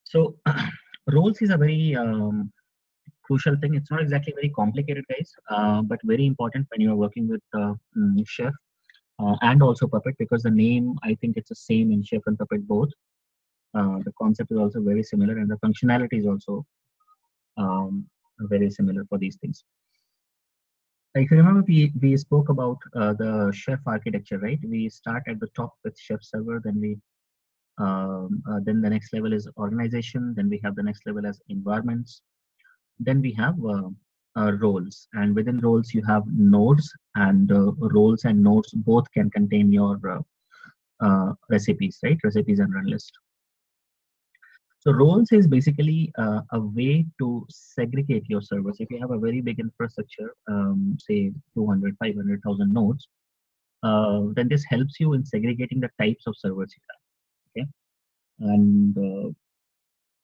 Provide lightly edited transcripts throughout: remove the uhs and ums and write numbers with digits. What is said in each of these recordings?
So roles is a very crucial thing. It's not exactly very complicated, guys, but very important when you are working with Chef and also Puppet, because the name, I think it's the same in Chef and Puppet both. The concept is also very similar, and the functionality is also very similar for these things. If you remember, we spoke about the Chef architecture, right? We start at the top with Chef server, then the next level is organization, then we have the next level as environments, then we have roles, and within roles you have nodes, and roles and nodes both can contain your recipes, right? Recipes and run list. So roles is basically a way to segregate your servers. If you have a very big infrastructure, say 200, 500,000 nodes, then this helps you in segregating the types of servers you have. Okay, and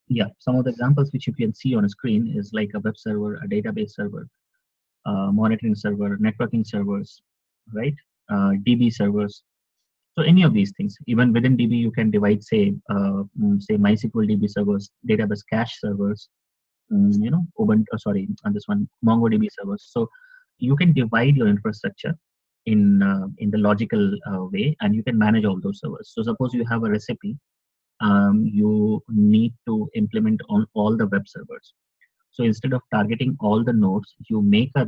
yeah, some of the examples which you can see on a screen is like a web server, a database server, monitoring server, networking servers, right? DB servers. So any of these things, even within DB, you can divide, say MySQL DB servers, database cache servers, Ubuntu, on this one, MongoDB servers. So you can divide your infrastructure in the logical way, and you can manage all those servers. So suppose you have a recipe, you need to implement on all the web servers. So instead of targeting all the nodes, you make a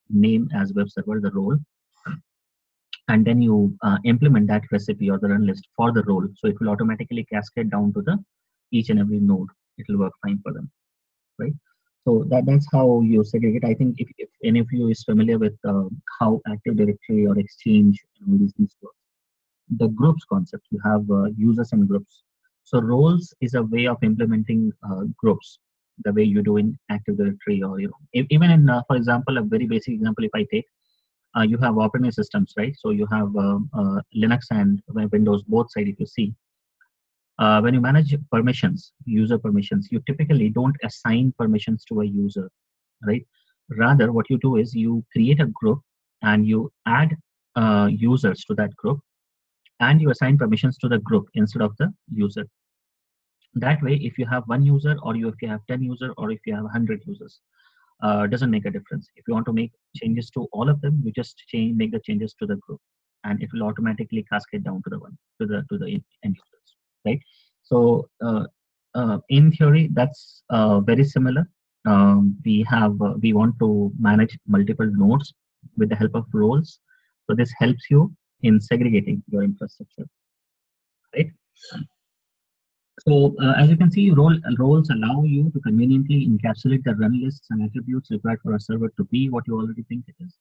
name as web server, the role, and then you implement that recipe or the run list for the role. So it will automatically cascade down to the each and every node. It will work fine for them, right? So that's how you segregate. I think if any of you is familiar with how Active Directory or Exchange and all these things work, the groups concept, you have users and groups. So roles is a way of implementing groups, the way you do in Active Directory, or even in, for example, a very basic example. If I take, you have operating systems, right? So you have Linux and Windows, both side. If you see, when you manage permissions, user permissions, you typically don't assign permissions to a user, right? Rather, what you do is you create a group and you add users to that group, and you assign permissions to the group instead of the user. That way, if you have one user, or if you have 10 users, or if you have 100 users, doesn't make a difference. If you want to make changes to all of them, you just make the changes to the group, and it will automatically cascade down to the end users, right? So in theory, that's very similar. We want to manage multiple nodes with the help of roles. So this helps you in segregating your infrastructure, right? So as you can see, roles allow you to conveniently encapsulate the run lists and attributes required for a server to be what you already think it is.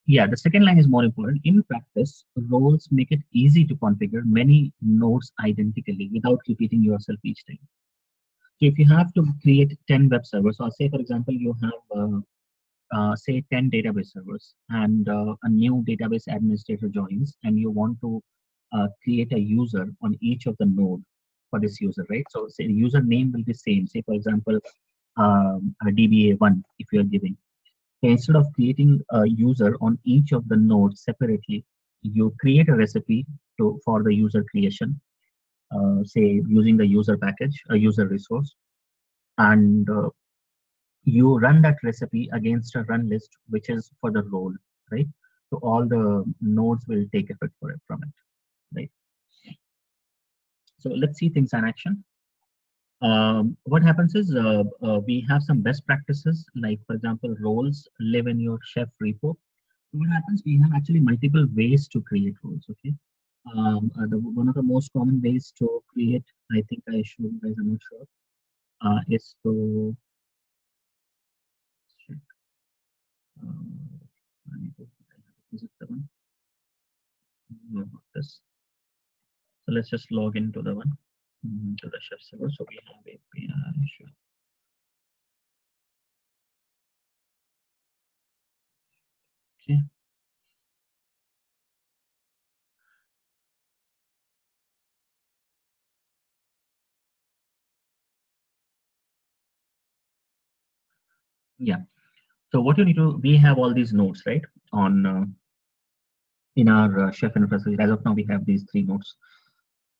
Yeah, the second line is more important. In practice, roles make it easy to configure many nodes identically without repeating yourself each time. So if you have to create 10 web servers, or say for example, you have say 10 database servers, and a new database administrator joins, and you want to create a user on each of the node for this user, right? So say the user name will be same. Say for example, a DBA1 if you are giving. So instead of creating a user on each of the nodes separately, you create a recipe for the user creation, say using the user package, a user resource, and you run that recipe against a run list, which is for the role, right? So all the nodes will take effect from it, right? So let's see things in action. What happens is we have some best practices, like for example, roles live in your Chef repo. So what happens? We have actually multiple ways to create roles. Okay, one of the most common ways to create, I think I showed you guys, I'm not sure, is to check. I need to visit the one. No, not this. So let's just log into the one, to the Chef server. So we have API. Sure. Okay. Yeah. So what you need to, we have all these nodes, right? On in our Chef infrastructure. As of now, we have these three nodes.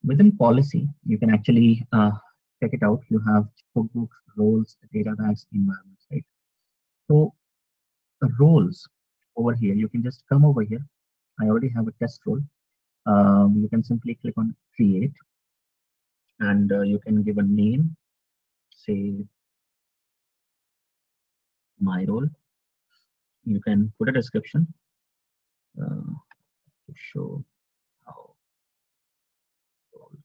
Within policy, you can actually check it out. You have cookbooks, roles, data bags, environments, right? So the roles over here, you can just come over here. I already have a test role. You can simply click on create, and you can give a name, say my role. You can put a description to show how role is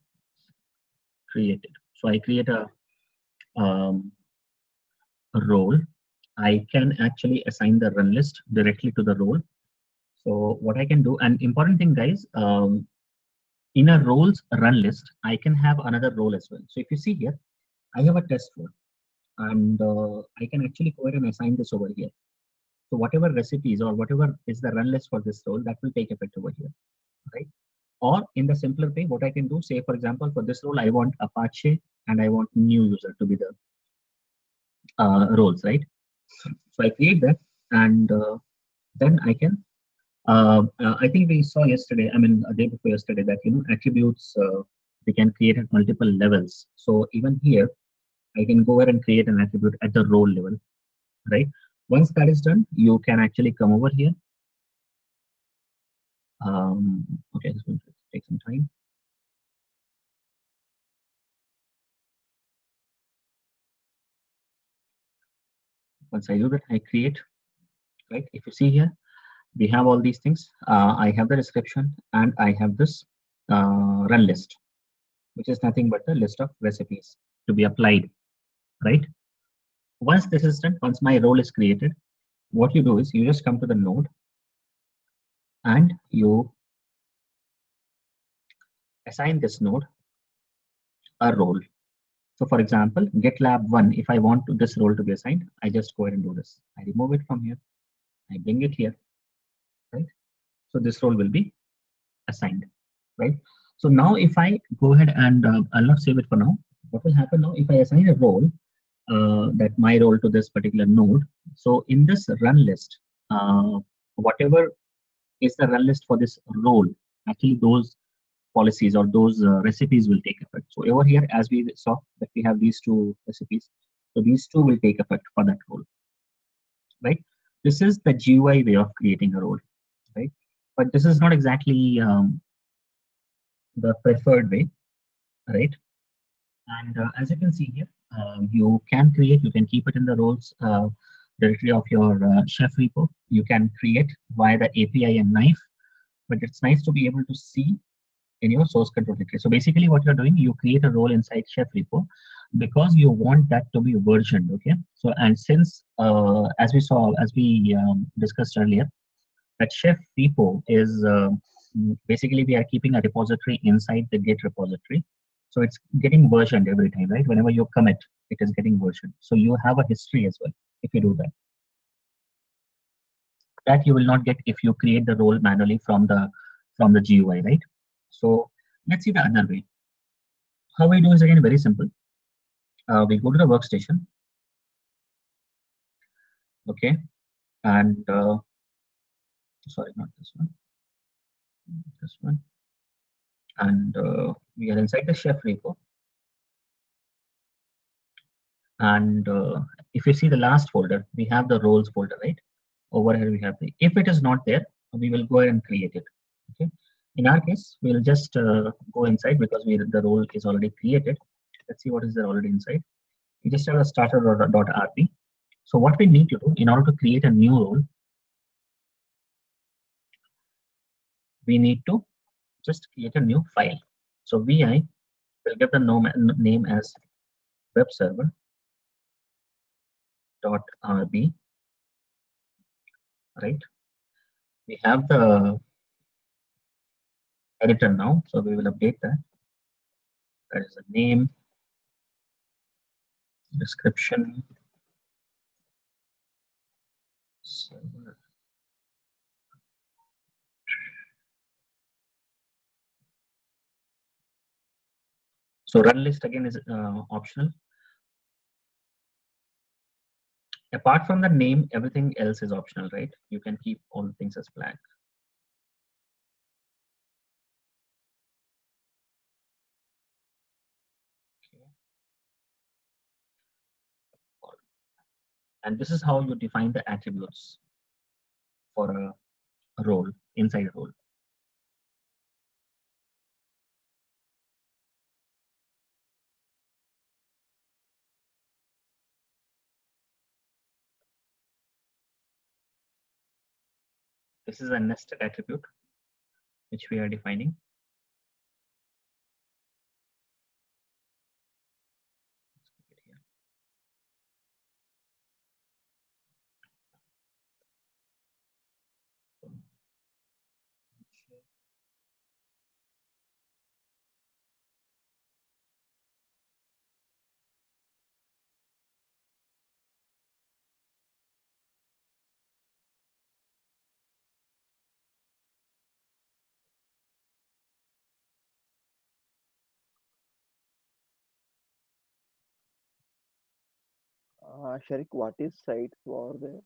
created. So I create um, a role. I can actually assign the run list directly to the role. So what I can do, and important thing, guys, in a roles run list, I can have another role as well. So if you see here, I have a test role, and I can actually go ahead and assign this over here. So whatever recipes or whatever is the run list for this role, that will take effect over here, right? Or in the simpler way, what I can do, say for example, for this role, I want Apache and I want new user to be the roles, right? So I create that, and then I can. I think we saw yesterday, I mean, a day before yesterday, that attributes we can create at multiple levels. So even here, I can go ahead and create an attribute at the role level, right? Once that is done, you can actually come over here. Okay, this will take some time. Once I do that, I create, right? If you see here, we have all these things. I have the description and I have this run list, which is nothing but the list of recipes to be applied, right? Once this is done, once my role is created, what you do is you just come to the node and you assign this node a role. So for example, GitLab 1, if I want this role to be assigned, I just go ahead and do this. I remove it from here. I bring it here, right? So this role will be assigned, right? So now if I go ahead and I'll not save it for now. What will happen now if I assign a role, that my role to this particular node? So in this run list, whatever is the run list for this role, actually those policies or those recipes will take effect. So over here, as we saw that we have these two recipes, so these two will take effect for that role, right? This is the GUI way of creating a role, right? But this is not exactly the preferred way, right? And as you can see here, you can create, you can keep it in the roles directory of your chef repo. You can create via the API and knife, but it's nice to be able to see in your source control directory. So basically what you're doing, you create a role inside chef repo because you want that to be versioned, okay? So, and since, as we discussed earlier, that chef repo is basically we are keeping a repository inside the Git repository. So it's getting versioned every time, right? Whenever you commit, it is getting versioned. So you have a history as well if you do that. That you will not get if you create the role manually from the GUI, right? So let's see the other way. How we do is again very simple. We go to the workstation, okay, and sorry, not this one, and we are inside the chef repo. And if you see the last folder, we have the roles folder, right? Over here we have the. If it is not there, we will go ahead and create it. Okay. In our case, we'll just go inside because the role is already created. Let's see what is there already inside. We just have a starter.rb. So what we need to do in order to create a new role, we need to just create a new file. So vi will give the name as webserver.rb, right? We have the editor now, so we will update that. That is the name, description, server. So run list again is optional. Apart from the name, everything else is optional, right? You can keep all the things as blank. And this is how you define the attributes for a role inside a role. This is a nested attribute which we are defining. Sharik, what is sites over there?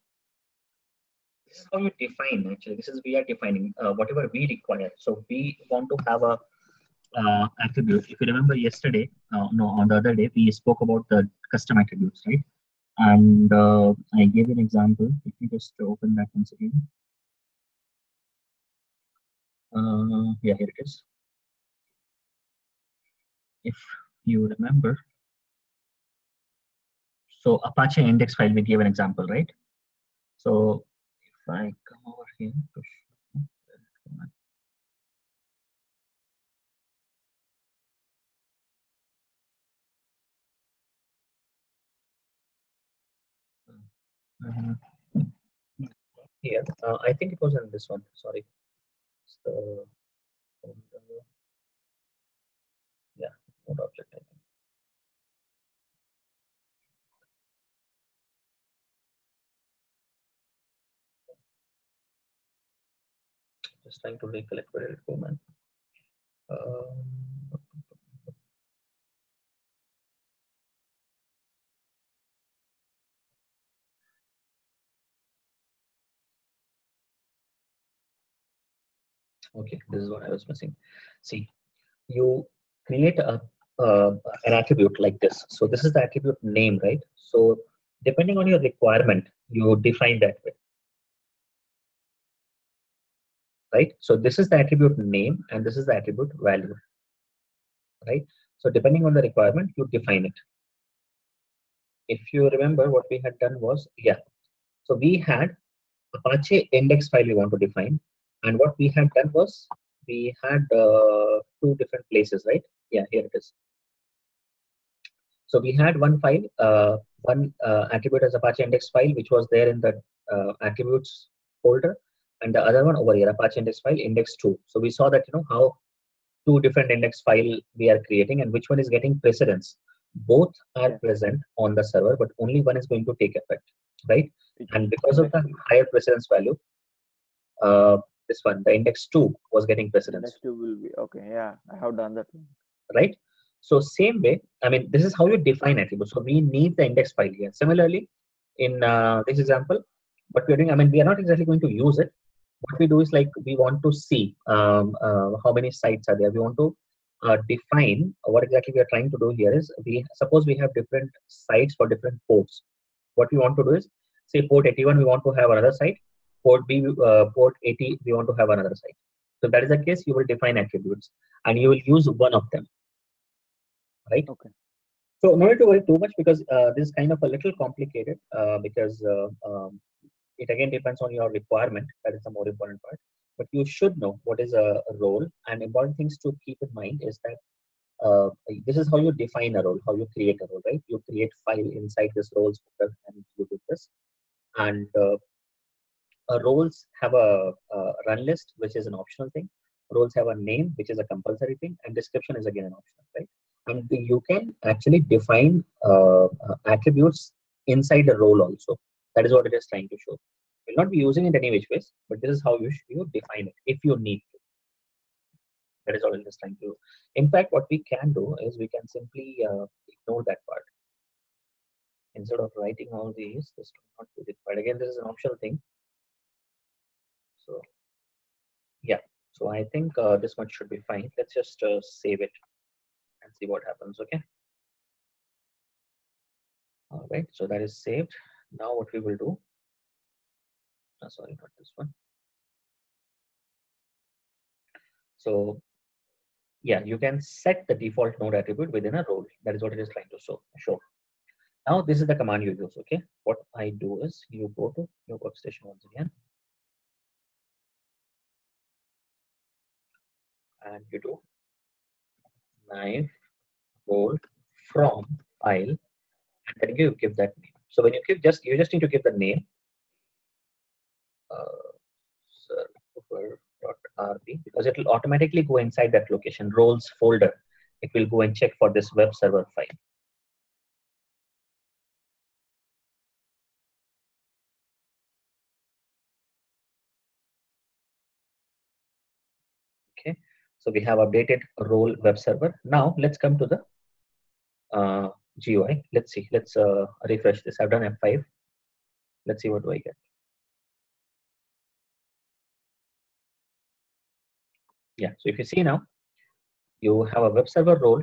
This is how you define. Actually, this is we are defining whatever we require. So we want to have a attribute. If you remember yesterday, no, on the other day, we spoke about the custom attributes, right? And I gave an example. Let me just open that once again. Yeah, here it is. If you remember, so Apache index file, we gave an example, right? So if I come over here to show, here, I think it was in this one. Sorry, it's the yeah, node object. I think. Just trying to recollect where it go, man. Um, okay, this is what I was missing. See, you create uh, an attribute like this. So this is the attribute name, right? So depending on your requirement, you define that way, right? So this is the attribute name and this is the attribute value, right? So depending on the requirement, you define it. If you remember, what we had done was, yeah. So we had Apache index file we want to define, and what we had done was we had two different places, right? Yeah, here it is. So we had one file, one attribute as Apache index file, which was there in the attributes folder, and the other one over here, Apache index file index2. So we saw that how two different index file we are creating and which one is getting precedence. Both are present on the server, but only one is going to take effect, right? And because of the higher precedence value, this one, the index2 was getting precedence. Index2 will be okay. Yeah, I have done that one. Right? So same way, I mean, this is how you define attributes. So we need the index file here. Similarly, in this example, what we're doing, I mean, we are not exactly going to use it. What we do is like we want to see how many sites are there. We want to define what exactly we are trying to do here is we suppose we have different sites for different ports. What we want to do is say port 81 we want to have another site, port B port 80 we want to have another site. So that is the case. You will define attributes and you will use one of them, right? Okay. So no need to worry too much because this is kind of a little complicated because it again depends on your requirement. That is the more important part. But you should know what is a role, and important things to keep in mind is that this is how you define a role, how you create a role, right? You create file inside this roles folder and you do this. And roles have a run list, which is an optional thing. Roles have a name, which is a compulsory thing, and description is again an optional, right? And you can actually define attributes inside the role also. That is what it is trying to show. We'll not be using it any which ways, but this is how you define it if you need to. That is all it is trying to do. In fact, what we can do is we can simply ignore that part. Instead of writing all these, this will not be required. Again, this is an optional thing. So yeah, so I think this much should be fine. Let's just save it and see what happens. Okay. All right, so that is saved. Now what we will do, sorry, not this one. So yeah, you can set the default node attribute within a role. That is what it is trying to show. Now this is the command you use. Okay, what I do is you go to your workstation once again, and you do knife role from file, and then you give that name. So when you just need to give the name, server.rb, because it will automatically go inside that location roles folder. It will go and check for this web server file. Okay, so we have updated role web server. Now let's come to the GUI. Let's see. Let's refresh this. I've done F5. Let's see what do I get. Yeah. So if you see now, you have a web server role,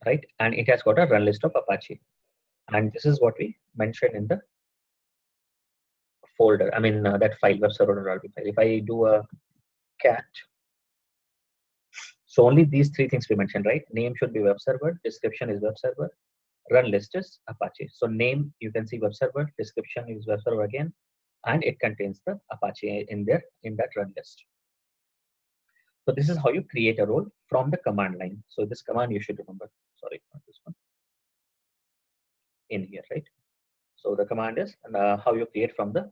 right? And it has got a run list of Apache. And this is what we mentioned in the folder. I mean that file, web server.rb file. If I do a cat, so only these three things we mentioned, right? Name should be web server, description is web server, run list is Apache. So name, you can see web server, description is web server again, and it contains the Apache in there in that run list. So this is how you create a role from the command line. So this command you should remember. Sorry, not this one. In here, right? So the command is how you create from the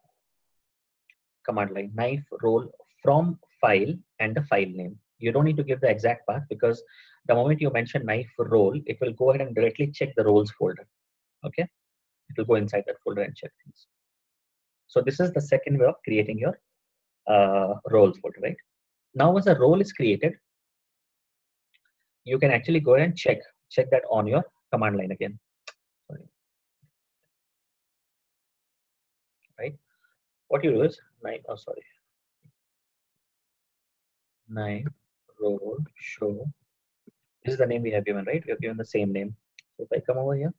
command line. Knife role from file and the file name. You don't need to give the exact path, because the moment you mention knife role, it will go ahead and directly check the roles folder. Okay, it will go inside that folder and check things. So this is the second way of creating your roles folder, right? Now, once a role is created, you can actually go ahead and check that on your command line again. Sorry. Right? What you do is nine role show. This is the name we have given, right? We have given the same name. So if I come over here,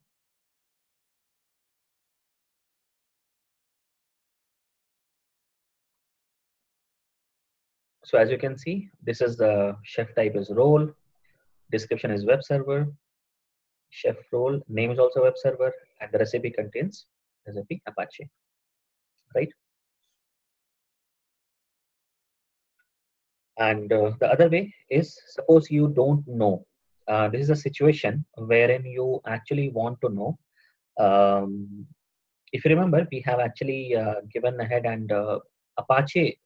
so as you can see, this is the chef type is role, description is web server, chef role name is also web server, and the recipe contains recipe Apache, right? And the other way is, suppose you don't know. This is a situation wherein you actually want to know. If you remember, we have actually given ahead, and Apache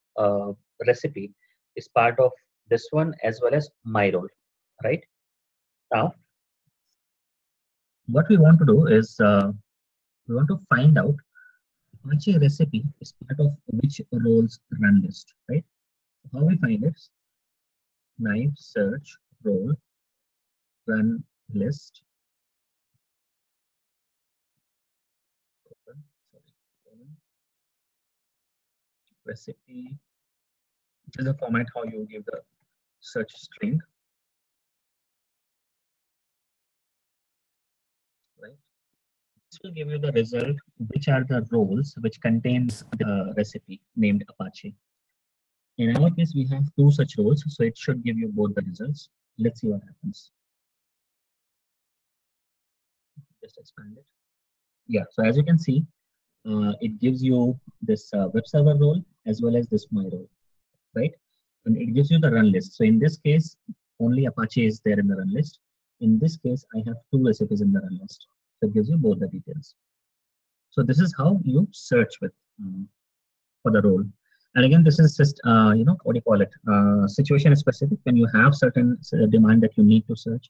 recipe is part of this one as well as my role, right? Now, what we want to do is we want to find out Apache recipe is part of which roles run list, right? So how we find it? Knife search role run list. Sorry, recipe. This is the format how you give the search string, right? This will give you the result, which are the roles which contains the recipe named Apache. In our case, we have two such roles, so it should give you both the results. Let's see what happens. Just expand it. Yeah, so as you can see, it gives you this web server role as well as this my role, right? And it gives you the run list. So in this case, only Apache is there in the run list. In this case, I have two recipes in the run list. So it gives you both the details. So this is how you search with for the role. And again, this is just, what do you call it? Situation specific. When you have certain demand that you need to search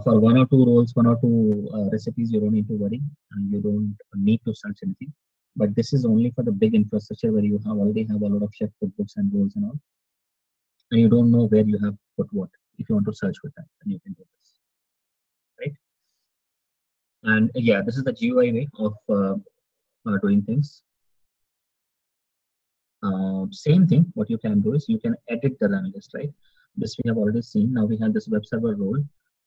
for one or two roles, one or two recipes, you don't need to worry. And you don't need to search anything. But this is only for the big infrastructure where you already have a lot of chef cookbooks and roles and all. And you don't know where you have put what. If you want to search with that, then you can do this, right? And yeah, this is the GUI way of doing things. Same thing, what you can do is you can edit the run list, right? This we have already seen. Now we have this web server role.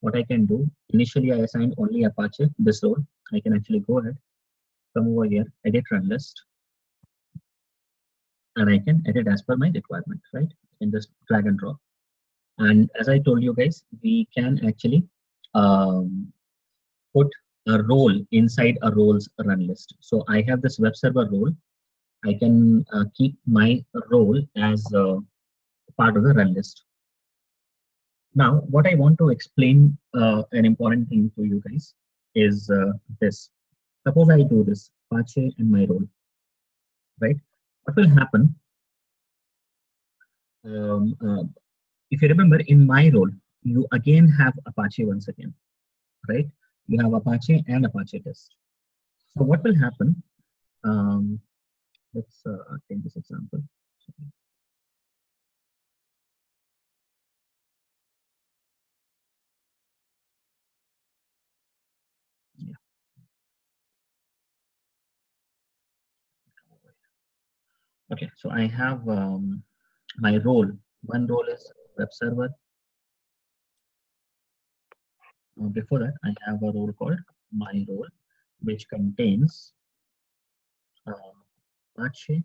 What I can do, initially I assigned only Apache, this role. I can actually go ahead, come over here, edit run list, and I can edit as per my requirement, right? I can just drag and drop. And as I told you guys, we can actually put a role inside a roles run list. So I have this web server role. I can keep my role as part of the run list. Now, what I want to explain, an important thing to you guys is this. Suppose I do this, Apache and my role, right? What will happen? Um, uh, if you remember, in my role, you again have Apache once again, right? You have Apache and Apache test. So what will happen? Um, let's take this example. Yeah. Okay, so I have my role. One role is web server. Before that, I have a role called my role, which contains Apache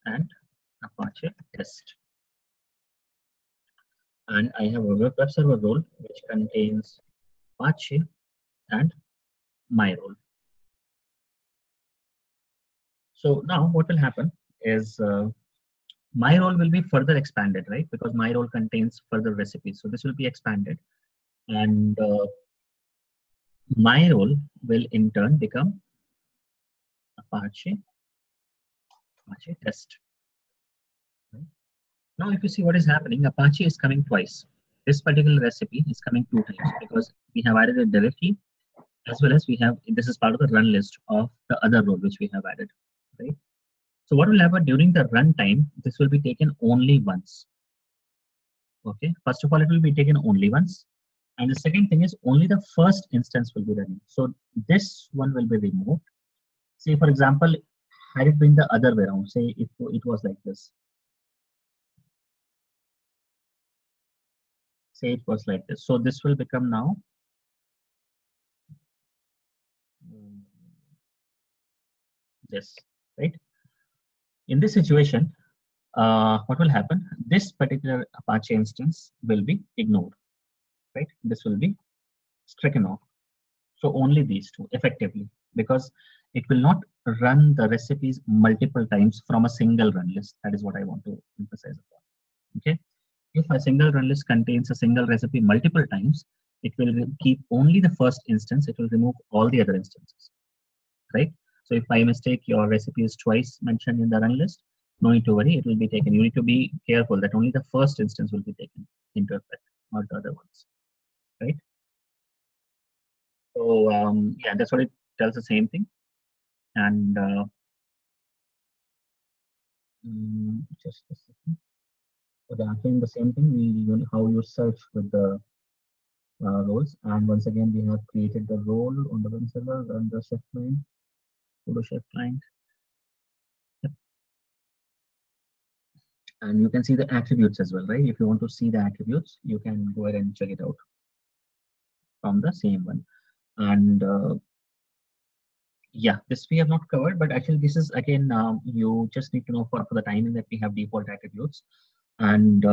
and Apache test. And I have a web server role, which contains Apache and my role. So now what will happen is my role will be further expanded, right? Because my role contains further recipes. So this will be expanded. And my role will in turn become Apache test. Right? Now, if you see what is happening, Apache is coming twice. This particular recipe is coming 2 times because we have added it directly, as well as we have, this is part of the run list of the other role which we have added, right? So what will happen during the runtime, this will be taken only once. Okay, first of all, it will be taken only once. And the second thing is only the first instance will be running. So this one will be removed. Say, for example, had it been the other way around, say if it was like this. Say it was like this. So this will become now this, right? In this situation, what will happen? This particular Apache instance will be ignored, right? This will be stricken off. So only these two effectively, because it will not run the recipes multiple times from a single run list. That is what I want to emphasize upon. Okay. If a single run list contains a single recipe multiple times, it will keep only the first instance. It will remove all the other instances, right? So if by mistake your recipe is twice mentioned in the run list, no need to worry, it will be taken. You need to be careful that only the first instance will be taken into effect, not the other ones, right? So yeah, that's what it tells the same thing. And just a second. So again, the same thing. How you search with the roles. And once again, we have created the role on the web server and the chef client, photo chef client. Yep. And you can see the attributes as well, right? If you want to see the attributes, you can go ahead and check it out from the same one. And yeah, this we have not covered, but actually this is again, you just need to know for the timing that we have default attributes. And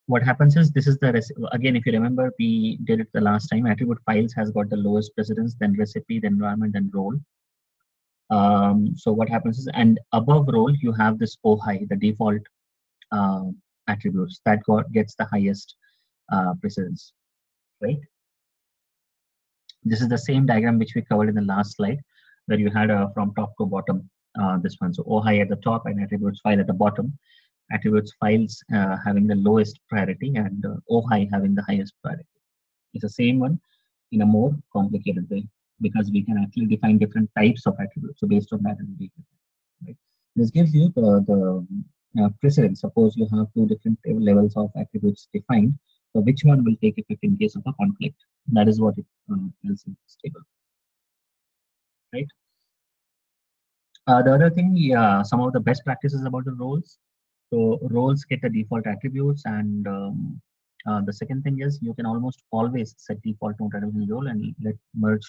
what happens is this is the again, if you remember, we did it the last time. Attribute files has got the lowest precedence, then recipe, then environment, then role. So what happens is, and above role, you have this OHI, the default attributes that gets the highest precedence, right? This is the same diagram which we covered in the last slide, where you had from top to bottom this one. So OHI at the top and attributes file at the bottom. Attributes files having the lowest priority and OHI having the highest priority. It's the same one in a more complicated way because we can actually define different types of attributes. So based on that, it will be different, right? This gives you the precedence. Suppose you have two different levels of attributes defined. So which one will take effect in case of a conflict? That is what it tells in this table, right? The other thing, yeah, some of the best practices about the roles. So roles get the default attributes, and the second thing is you can almost always set default no title in role and let merge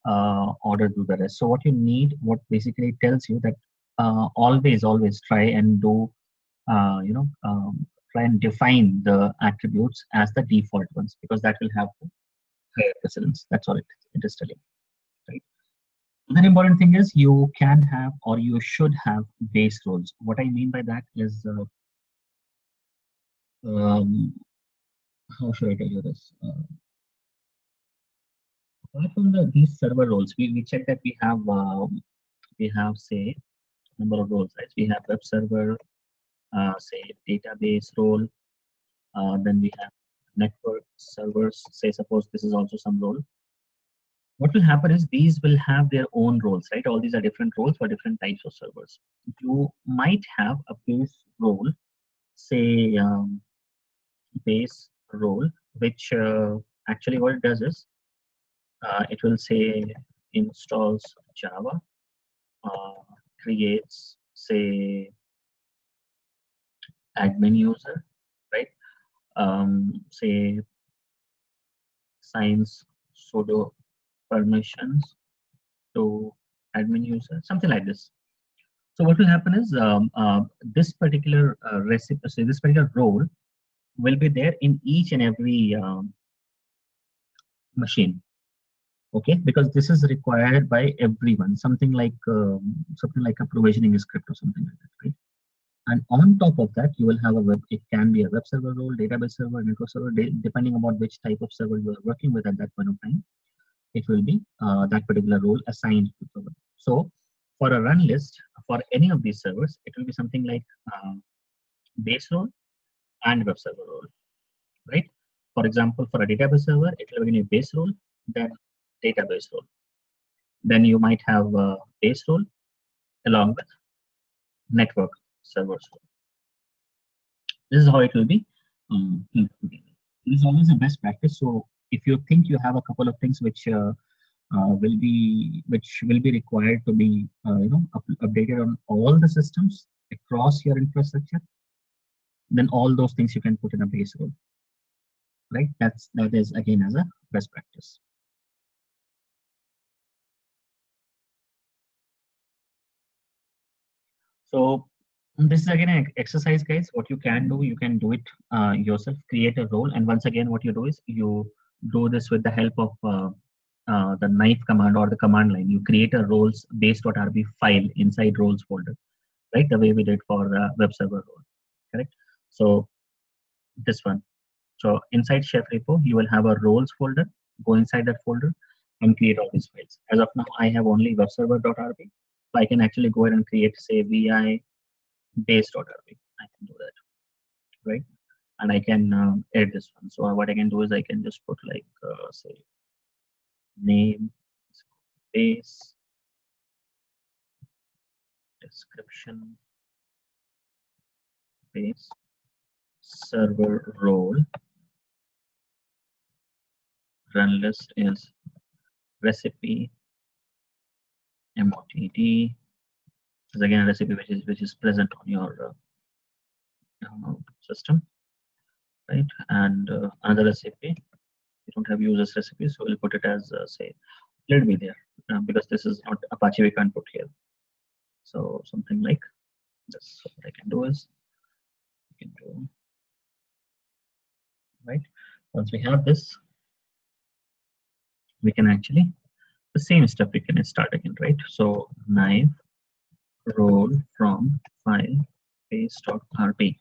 order do the rest. So what you need, what basically tells you that always try and do, try and define the attributes as the default ones, because that will have the higher precedence. That's all it is telling, right? Another important thing is you can have, or you should have, base roles. What I mean by that is, um, how should I tell you this? Apart from these server roles, we check that we have, say, number of roles, right? We have web server, say, database role, then we have network servers, say, suppose this is also some role. What will happen is these will have their own roles, right? All these are different roles for different types of servers. You might have a base role, say, base role, which actually what it does is it will say installs Java, uh, creates, say, admin user, right? Say, signs sudo permissions to admin user, something like this. So what will happen is this particular recipe, so this particular role will be there in each and every machine. Okay, because this is required by everyone, something like a provisioning script or something like that, right? And on top of that, you will have a web. It can be a web server role, database server, network server, depending on which type of server you are working with at that point of time. It will be that particular role assigned to server. So for a run list for any of these servers, it will be something like base role and web server role, right? For example, for a database server, it will be a base role, then database role. Then you might have a base role along with network servers. This is how it will be. This is always a best practice. So if you think you have a couple of things which will be required to be updated on all the systems across your infrastructure, then all those things you can put in a base role, right? That is again as a best practice. So this is again an exercise, guys. What you can do, you can do it yourself. Create a role, and once again, what you do is you do this with the help of the knife command or the command line. You create a roles base.rb file inside roles folder, right? The way we did for web server role, correct? So this one. So inside chef repo, you will have a roles folder. Go inside that folder and create all these files. As of now, I have only web server.rb. So I can actually go ahead and create, say, vi base.rb. I can do that, right? And I can edit this one. So what I can do is I can just put like, say, name, base, description, base, server role, run list is recipe, MOTD, is again a recipe which is present on your system, right? And another recipe, we don't have users recipe, so we'll put it as say, let it be there because this is not Apache, we can't put here. So something like this. So what I can do is I can do, right? Once we have this, we can actually the same step we can start again, right? So knife role from file base.rb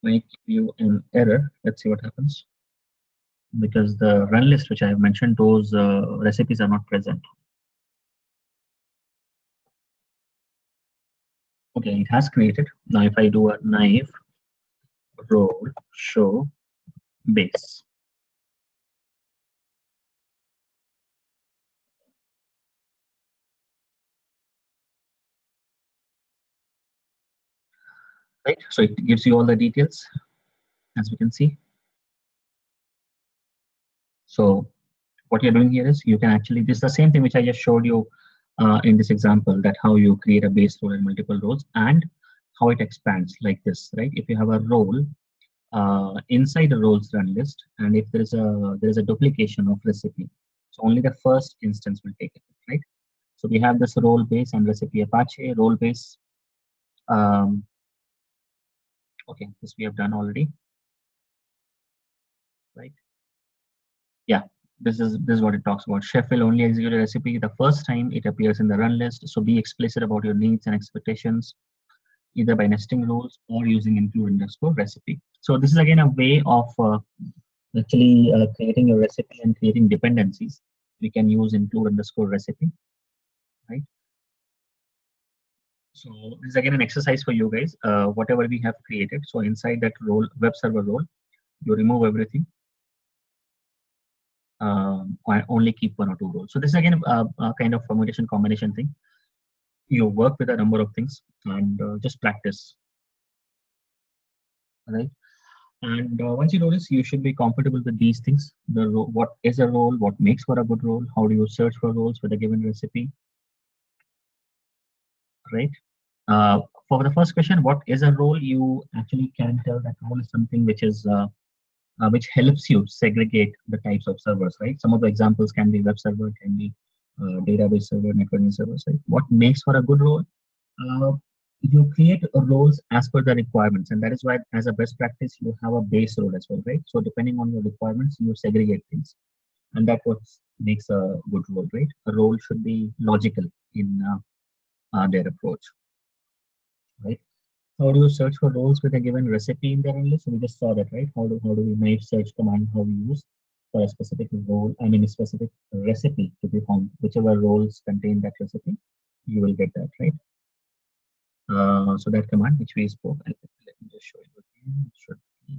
might give you an error. Let's see what happens. Because the run list which I have mentioned, those recipes are not present. Okay, it has created. Now if I do a knife role show base, right? So it gives you all the details, as we can see. So what you're doing here is you can actually, this is the same thing which I just showed you in this example, that how you create a base role and multiple roles and how it expands like this, right? If you have a role inside a roles run list, and if there is a duplication of recipe, So only the first instance will take it, right? So we have this role base and recipe Apache role base. Okay, this we have done already, right? Yeah, this is what it talks about. Chef will only execute a recipe the first time it appears in the run list. So be explicit about your needs and expectations, either by nesting rules or using include underscore recipe. So this is again a way of actually creating a recipe and creating dependencies. We can use include underscore recipe, right? So this is again an exercise for you guys. Whatever we have created, so inside that role, web server role, you remove everything. Only keep one or two roles. So this is again a kind of permutation combination thing. You work with a number of things and just practice, right? And once you do this, you should be comfortable with these things. What is a role? What makes for a good role? How do you search for roles with a given recipe, right? For the first question, what is a role? You actually can tell that role is something which helps you segregate the types of servers, right? Some of the examples can be web server, can be database server, networking servers, right? What makes for a good role? Uh, you create roles as per the requirements, and that is why, as a best practice, you have a base role as well, right? So depending on your requirements, you segregate things, and that what makes a good role, right? A role should be logical in their approach, right? How do you search for roles with a given recipe in their list? So we just saw that, right? How do we make search command? How we use for a specific role? I mean, a specific recipe to be found. Whichever roles contain that recipe, you will get that, right? So that command which we spoke, let me just show you again. It should be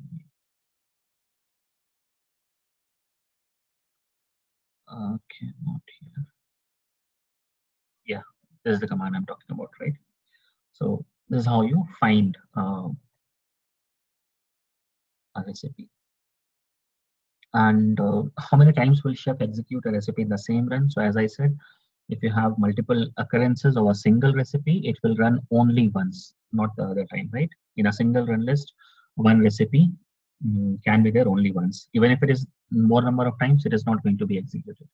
okay, not here. Yeah, this is the command I'm talking about, right? So this is how you find a recipe. And how many times will chef execute a recipe in the same run? So as I said, if you have multiple occurrences of a single recipe, it will run only once, not the other time, right? In a single run list, one recipe can be there only once. Even if it is more number of times, it is not going to be executed,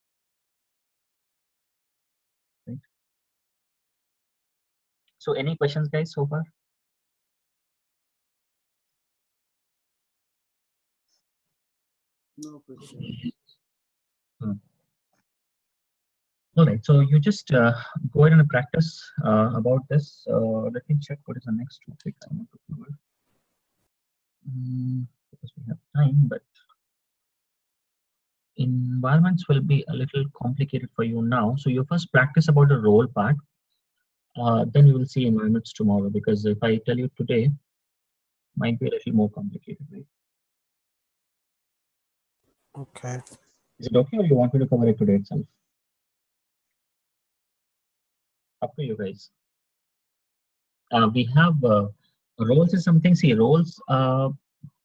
right? So any questions, guys, so far? No question. Hmm. All right, so you just go ahead and practice about this. Let me check what is the next topic I want to cover. Because we have time, but environments will be a little complicated for you now. So you first practice about the role part. Then you will see environments tomorrow, because if I tell you today, might be a little more complicated, right? Okay. Is it okay, or you want me to cover it today itself? Up to you guys. We have roles is something. See, roles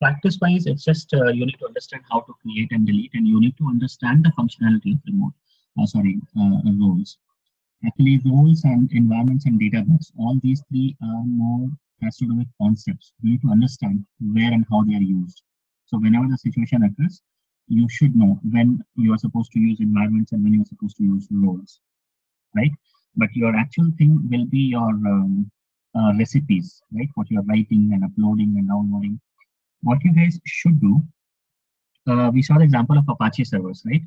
practice wise, it's just you need to understand how to create and delete, and you need to understand the functionality of remote. Roles. Actually, roles and environments and database, all these three are more has to do with concepts. You need to understand where and how they are used. So whenever the situation occurs, you should know when you are supposed to use environments and when you are supposed to use roles, right? But your actual thing will be your recipes, right? What you are writing and uploading and downloading. What you guys should do, we saw the example of Apache servers, right?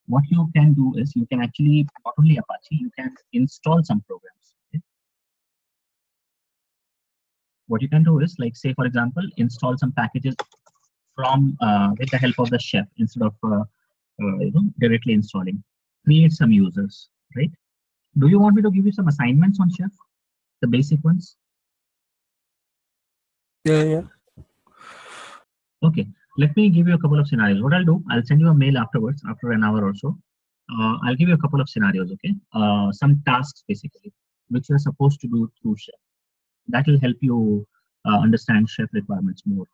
What you can do is you can actually, not only Apache, you can install some programs. Okay? What you can do is, like, say, for example, install some packages from with the help of the chef instead of directly installing. Create some users, right? Do you want me to give you some assignments on chef, the basic ones? Yeah. Okay, let me give you a couple of scenarios. What I'll do, I'll send you a mail afterwards, after an hour or so. I'll give you a couple of scenarios, okay? Some tasks, basically, which you're supposed to do through chef. That will help you understand chef requirements more.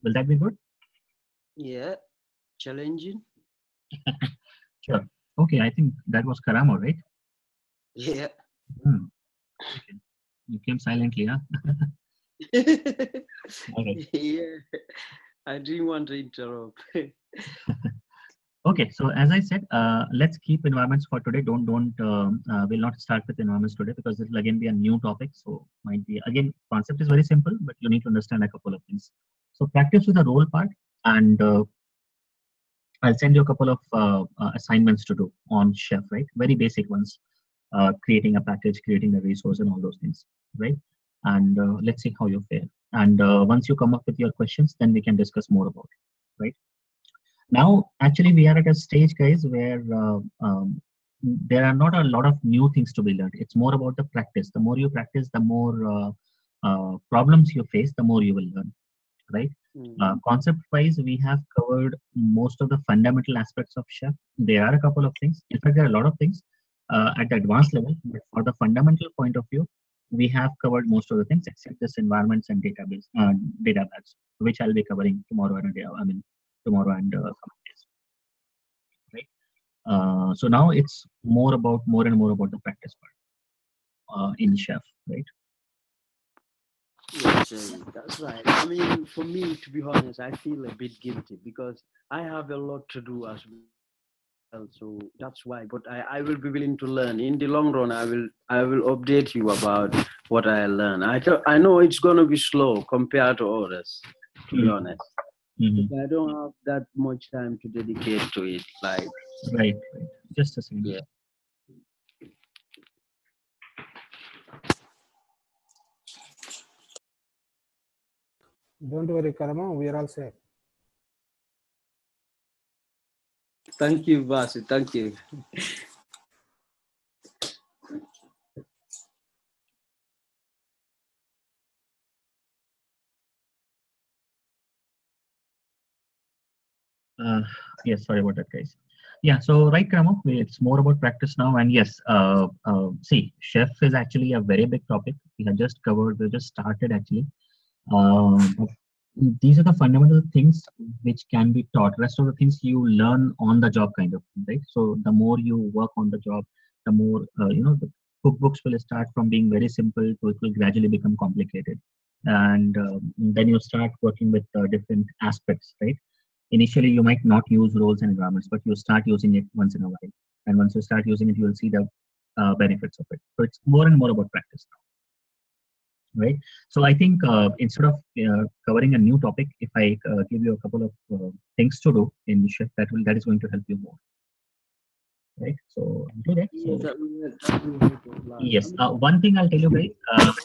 Will that be good? Yeah, challenging. Sure. Okay, I think that was Karamo, right? Yeah. Okay. You came silently, huh? All right. Yeah. I didn't want to interrupt. Okay, so as I said, let's keep environments for today. We'll not start with environments today because this will again be a new topic. So might be again concept is very simple, but you need to understand a couple of things. So practice with the role part, and I'll send you a couple of assignments to do on Chef, right? Very basic ones, creating a package, creating a resource, and all those things, right? And let's see how you fare. And once you come up with your questions, then we can discuss more about it, right? Now, actually, we are at a stage, guys, where there are not a lot of new things to be learned. It's more about the practice. The more you practice, the more problems you face, the more you will learn, right? Concept wise, we have covered most of the fundamental aspects of Chef. There are a couple of things. In fact, there are a lot of things at the advanced level. But for the fundamental point of view, we have covered most of the things except this environments and database, data labs, which I'll be covering tomorrow and a day. I mean, tomorrow and coming days, right? So now it's more and more about the practice part in Chef, right? Yes, that's right. I mean, for me, to be honest, I feel a bit guilty because I have a lot to do as well. So that's why. But I will be willing to learn. In the long run, I will update you about what I learn. I know it's gonna be slow compared to others, to be honest. Mm-hmm. But I don't have that much time to dedicate to it. Like, Right, right. Just a second. yeah. Don't worry, Karama, we are all set. Thank you, Basu. Thank you. Yes, sorry about that, guys. Yeah, so right, Kramo, it's more about practice now. And yes, see, Chef is actually a very big topic. We just started actually. But these are the fundamental things which can be taught. Rest of the things you learn on the job, kind of, right? So the more you work on the job, the more, the cookbooks will start from being very simple to it will gradually become complicated. And then you start working with different aspects, right? Initially you might not use roles and environments, but you start using it once in a while, and once you start using it you will see the benefits of it. So it's more and more about practice now, right? So I think instead of covering a new topic, if I give you a couple of things to do in Shift, that is going to help you more, right? So I'll do that. So yes, one thing I'll tell you guys,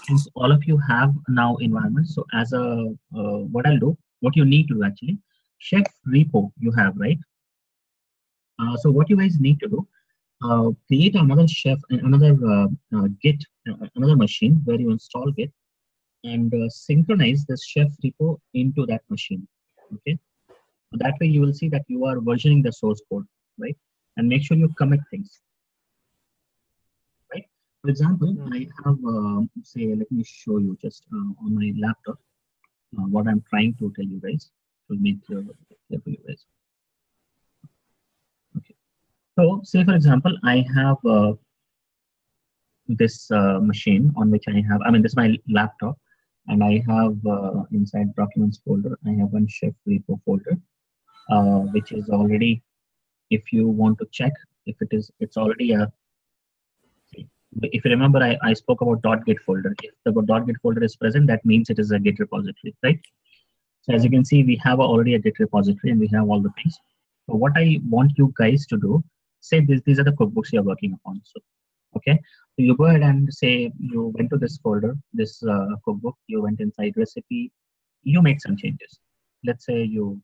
since all of you have now environments, so as a what I'll do, what you need to do actually, Chef repo you have, right? So what you guys need to do, create another chef, another Git, another machine where you install Git and synchronize this chef repo into that machine. Okay, so that way you will see that you are versioning the source code, right? And make sure you commit things, right? For example, I have say, let me show you just on my laptop what I'm trying to tell you guys to make clear for you guys. Okay, so say for example, I have this machine on which I have, I mean, this is my laptop, and I have inside documents folder, I have one chef repo folder, which is already, if you want to check, if it is, it's already a, if you remember, I spoke about .git folder. If the .git folder is present, that means it is a Git repository, right? So as you can see, we have already a Git repository and we have all the things. So what I want you guys to do, say these are the cookbooks you're working upon. So, okay, so you go ahead and say you went to this folder, this cookbook, you went inside recipe, you make some changes. Let's say you,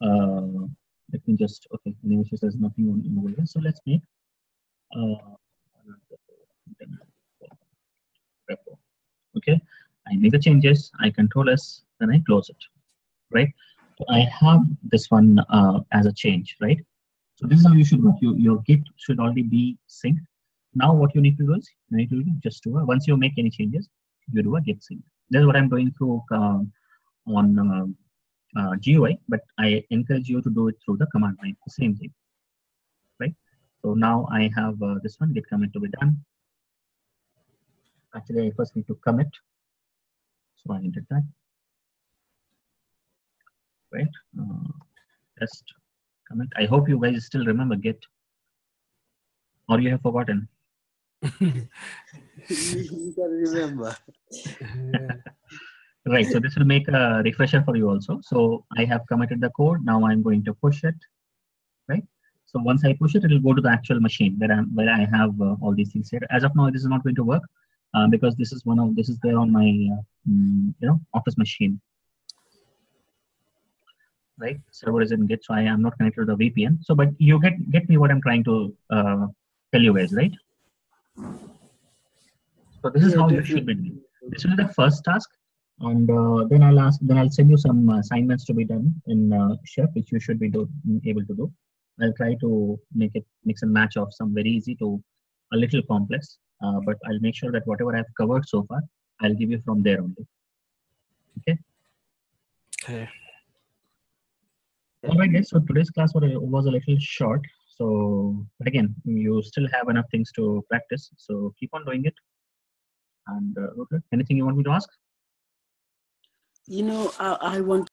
let me just, okay, anyway, there's nothing on over here. So let's make, okay, I make the changes, I control S, then I close it, right? So I have this one as a change, right? So this is how you should work. Your Git should already be synced. Now what you need to do is, you need to just do, once you make any changes, you do a Git sync. That's what I'm doing through on GUI, but I encourage you to do it through the command line, the same thing, right? So now I have this one, Git commit to be done. Actually, I first need to commit. So I did that, right? test commit. I hope you guys still remember Git, or you have forgotten. You can remember. Right. So this will make a refresher for you also. So I have committed the code. Now I'm going to push it. Right. So once I push it, it will go to the actual machine where I have all these things here. As of now, this is not going to work because this is there on my office machine. Right, server is in Git, so I am not connected to the VPN. So, but you get me what I'm trying to tell you guys, right? So this is Yeah, how you should be definitely. doing. This will be the first task, and then I'll send you some assignments to be done in Chef, which you should be able to do. I'll try to make it mix and match of some very easy to a little complex, but I'll make sure that whatever I've covered so far, I'll give you from there only. Okay. Okay. All right, guys. So today's class was a little short. So, but again, you still have enough things to practice. So keep on doing it. And okay, anything you want me to ask? You know, I want